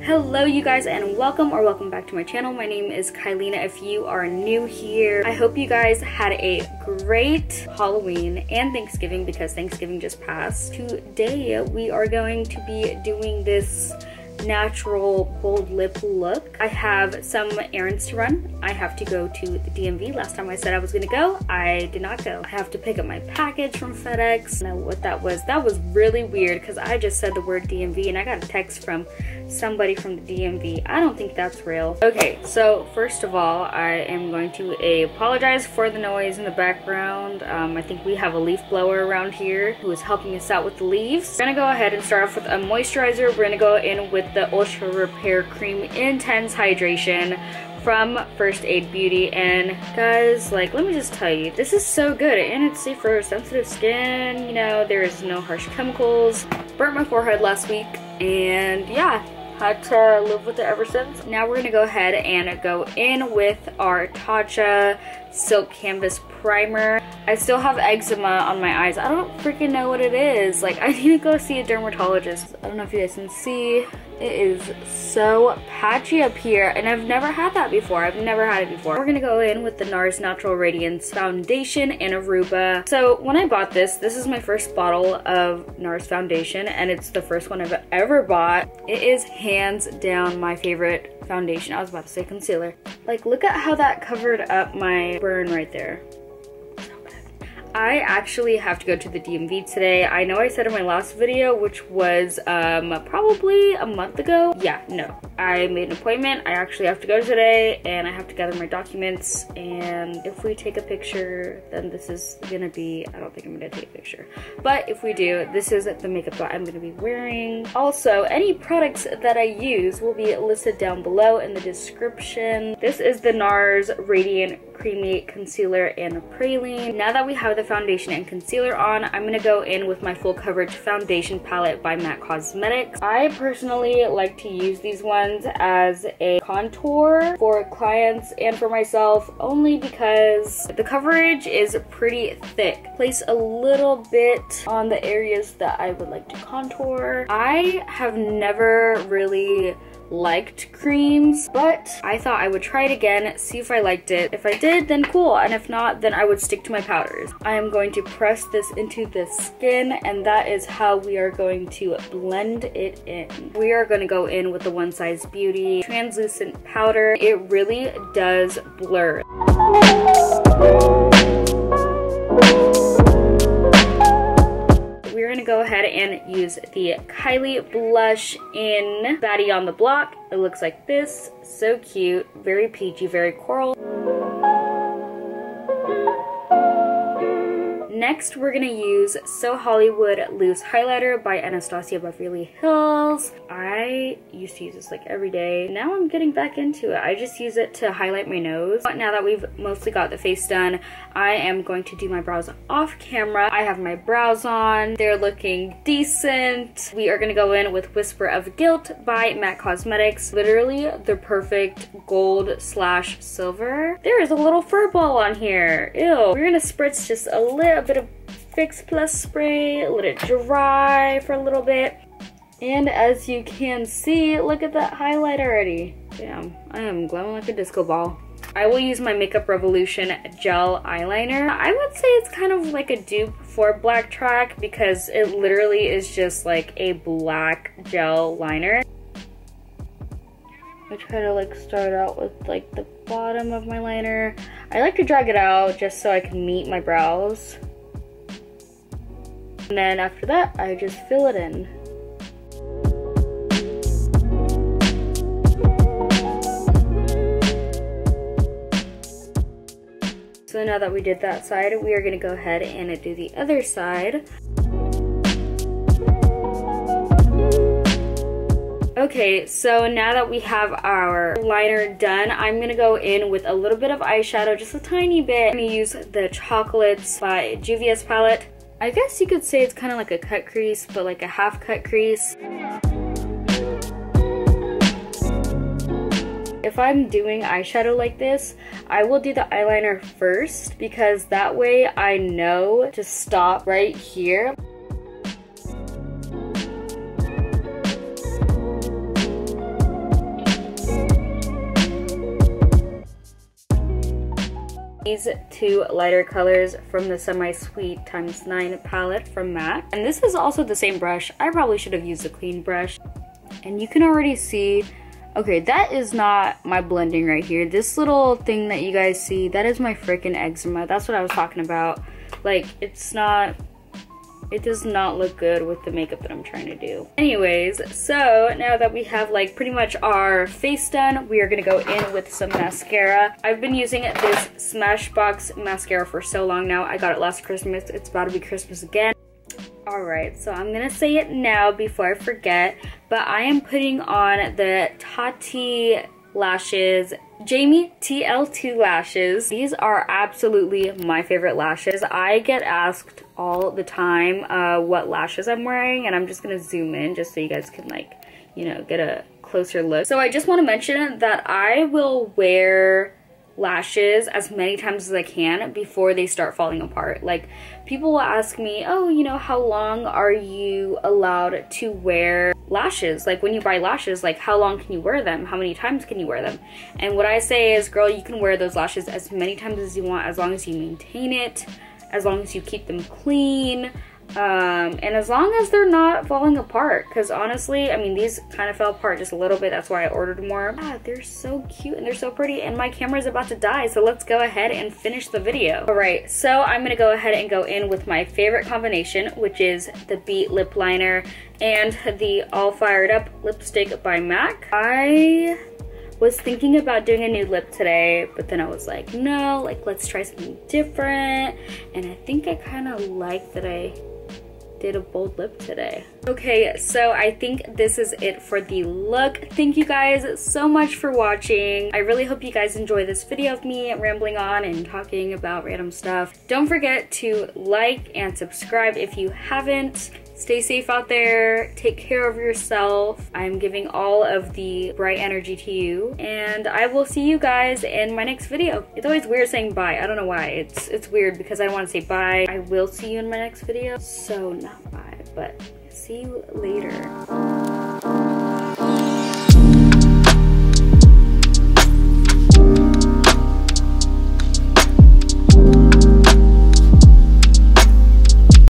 Hello you guys, and welcome back to my channel. My name is Kailina if you are new here. I hope you guys had a great Halloween and Thanksgiving because Thanksgiving just passed. Today we are going to be doing this natural bold lip look. I have some errands to run. I have to go to the DMV. Last time I said I was gonna go, I did not go. I have to pick up my package from FedEx. I don't know what that was really weird because I just said the word DMV and I got a text from somebody from the DMV. I don't think that's real. Okay, so first of all, I am going to apologize for the noise in the background. I think we have a leaf blower around here who is helping us out with the leaves. We're gonna go ahead and start off with a moisturizer. We're gonna go in with the Ultra Repair Cream Intense Hydration from First Aid Beauty. And guys, like, let me just tell you, this is so good and it's safe for sensitive skin. You know, there is no harsh chemicals. Burnt my forehead last week and yeah, had to live with it ever since. Now we're gonna go ahead and go in with our Tatcha Silk Canvas Primer. I still have eczema on my eyes. I don't freaking know what it is. Like, I need to go see a dermatologist. I don't know if you guys can see. It is so patchy up here and I've never had that before. I've never had it before. We're gonna go in with the NARS Radiance Foundation in Aruba. So when I bought this is my first bottle of NARS foundation and it's the first one I've ever bought. It is hands down my favorite foundation. I was about to say concealer. Like, look at how that covered up my burn right there. I actually have to go to the DMV today. I know I said in my last video, which was probably a month ago. Yeah, no. I made an appointment. I actually have to go today and I have to gather my documents. And if we take a picture, then this is gonna be, I don't think I'm gonna take a picture. But if we do, this is the makeup that I'm gonna be wearing. Also, any products that I use will be listed down below in the description. This is the NARS Radiant Creamy Concealer in Praline. Now that we have the foundation and concealer on, I'm gonna go in with my full coverage foundation palette by MAC Cosmetics. I personally like to use these ones as a contour for clients and for myself only because the coverage is pretty thick. Place a little bit on the areas that I would like to contour. I have never really liked creams, but I thought I would try it again, see if I liked it. If I did, then cool, and if not, then I would stick to my powders. I am going to press this into the skin and that is how we are going to blend it in. We are going to go in with the One Size Beauty translucent powder. It really does blur. We're gonna go ahead and use the Kylie blush in Baddie on the Block. It looks like this, so cute, very peachy, very coral. Next, we're gonna use So Hollywood Loose Highlighter by Anastasia Beverly Hills. I used to use this like every day. Now I'm getting back into it. I just use it to highlight my nose. But now that we've mostly got the face done, I am going to do my brows off camera. I have my brows on. They're looking decent. We are gonna go in with Whisper of Gilt by MAC Cosmetics. Literally the perfect gold/silver. There is a little fur ball on here. Ew. We're gonna spritz just a little bit of Fix Plus spray, let it dry for a little bit. And as you can see, look at that highlight already. Damn, I am glowing like a disco ball. I will use my Makeup Revolution gel eyeliner. I would say it's kind of like a dupe for Black Track because it literally is just like a black gel liner. I try to like start out with like the bottom of my liner. I like to drag it out just so I can meet my brows. And then after that, I just fill it in. So now that we did that side, we are gonna go ahead and do the other side. Okay, so now that we have our liner done, I'm gonna go in with a little bit of eyeshadow, just a tiny bit. I'm gonna use the Chocolates by Juvia's palette. I guess you could say it's kind of like a cut crease, but like a half cut crease. If I'm doing eyeshadow like this, I will do the eyeliner first because that way I know to stop right here. these two lighter colors from the Semi Sweet x9 palette from MAC. And this is also the same brush. I probably should have used a clean brush. And you can already see, okay, that is not my blending right here. This little thing that you guys see, that is my freaking eczema. That's what I was talking about. Like, it does not look good with the makeup that I'm trying to do. Anyways, so now that we have like pretty much our face done, we are gonna go in with some mascara. I've been using this Smashbox mascara for so long now. I got it last Christmas. It's about to be Christmas again. Alright, so I'm gonna say it now before I forget, but I am putting on the Tatti lashes, Jamie TL2 lashes. These are absolutely my favorite lashes. I get asked all the time what lashes I'm wearing, and I'm just gonna zoom in just so you guys can, like, you know, get a closer look. So I just want to mention that I will wear lashes as many times as I can before they start falling apart. Like, people will ask me, oh, you know, how long are you allowed to wear lashes? Like, when you buy lashes, like, how long can you wear them? How many times can you wear them? And what I say is, girl, you can wear those lashes as many times as you want, as long as you maintain it, as long as you keep them clean, and as long as they're not falling apart. Because honestly, I mean, these kind of fell apart just a little bit. That's why I ordered more. Ah, they're so cute and they're so pretty, and my camera's about to die, so let's go ahead and finish the video. All right, so I'm gonna go ahead and go in with my favorite combination, which is the Beet lip liner and the All Fired Up lipstick by MAC. I was thinking about doing a nude lip today, but then I was like, no, like, let's try something different. And I think I kind of like that I did a bold lip today. Okay, so I think this is it for the look. Thank you guys so much for watching. I really hope you guys enjoy this video of me rambling on and talking about random stuff. Don't forget to like and subscribe if you haven't. Stay safe out there. Take care of yourself. I'm giving all of the bright energy to you, and I will see you guys in my next video. It's always weird saying bye. I don't know why. It's weird because I don't want to say bye. I will see you in my next video. So not bye, but see you later.